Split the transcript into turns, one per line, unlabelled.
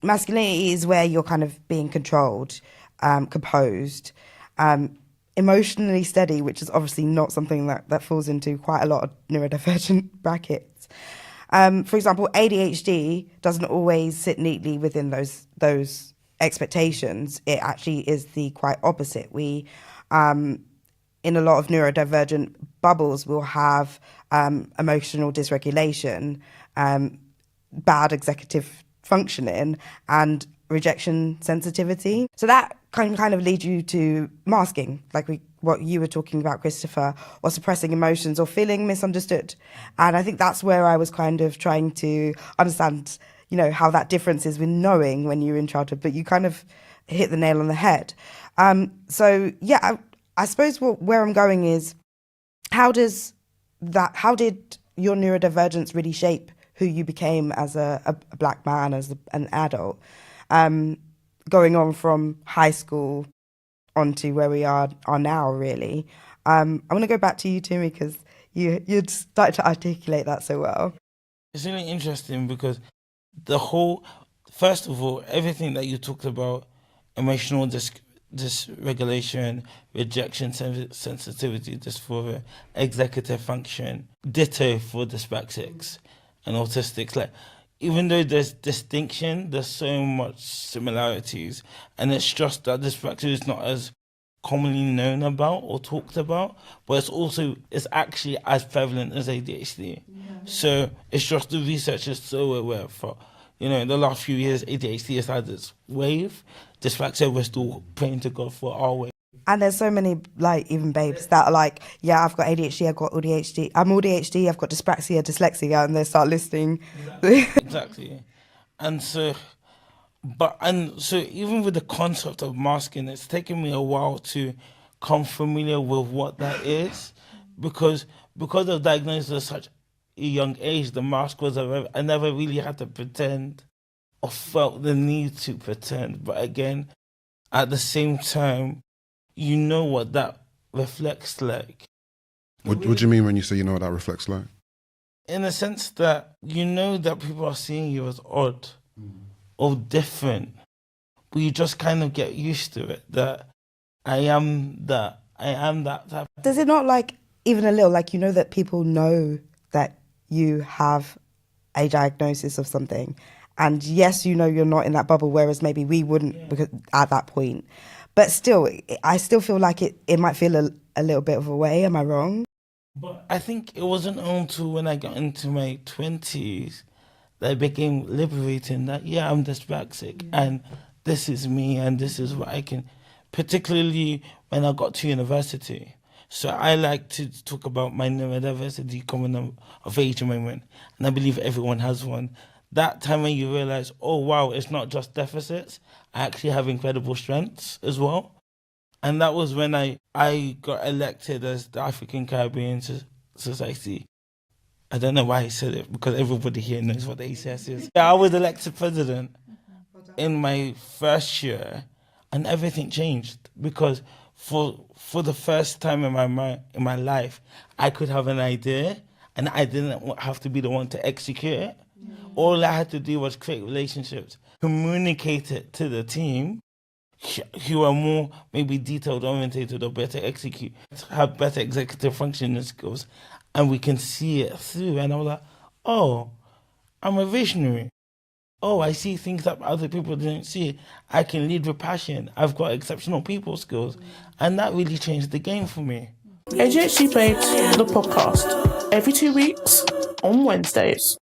Masculinity is where you're kind of being controlled, composed, emotionally steady, which is obviously not something that falls into quite a lot of neurodivergent brackets. For example, ADHD doesn't always sit neatly within those expectations. It actually is the quite opposite. We, in a lot of neurodivergent bubbles, will have emotional dysregulation, bad executive functioning, and rejection sensitivity. So that kind of leads you to masking, like what you were talking about, Christopher, or suppressing emotions or feeling misunderstood. And I think that's where I was kind of trying to understand, how that difference is with knowing when you're in childhood, but you kind of hit the nail on the head. So yeah, I suppose where I'm going is, how did your neurodivergence really shape who you became as a black man, as an adult, going on from high school onto where we are now, really? I'm going to go back to you, Timmy, because you'd started to articulate that so well.
It's really interesting because first of all, everything that you talked about, emotional dysregulation, rejection sensitivity, dysphoria, executive function, ditto for dyslexics and autistics. Like, even though there's distinction, there's so much similarities, and it's just that dyslexia is not as commonly known about or talked about, but it's actually as prevalent as ADHD. Yeah. So it's just the research is so aware for, in the last few years, ADHD has had its wave. Dyslexia, we're still praying to God for our wave.
And there's so many, even babes that are like, yeah, I've got ADHD, I've got ADHD, I'm ADHD, I've got dyspraxia, dyslexia, and they start listing.
Exactly. And so even with the concept of masking, it's taken me a while to come familiar with what that is, because of diagnosis at such a young age, the mask I never really had to pretend or felt the need to pretend. But again, at the same time, you know what that reflects like.
What do you mean when you say you know what that reflects like?
In the sense that you know that people are seeing you as odd or different, but you just kind of get used to it, that I am that type.
Does it not even a little, that people know that you have a diagnosis of something, and yes, you're not in that bubble, whereas maybe we wouldn't because at that point. But still, I still feel like it might feel a little bit of a way. Am I wrong?
But I think it wasn't until when I got into my 20s that it became liberating that, I'm dyspraxic and this is me and this is what I can, particularly when I got to university. So I like to talk about my neurodiversity coming of age moment, and I believe everyone has one. That time when you realize, oh wow, it's not just deficits, I actually have incredible strengths as well. And that was when I got elected as the African Caribbean Society. I don't know why I said it, because everybody here knows what the ACS is. I was elected president in my first year, and everything changed, because for the first time in my life, I could have an idea, and I didn't have to be the one to execute it. All I had to do was create relationships, communicate it to the team, who are more maybe detailed orientated or better execute, have better executive functioning skills, and we can see it through. And I was like, oh, I'm a visionary. Oh, I see things that other people didn't see. I can lead with passion. I've got exceptional people skills. And that really changed the game for me.
ADHD Babes, the podcast, every 2 weeks on Wednesdays.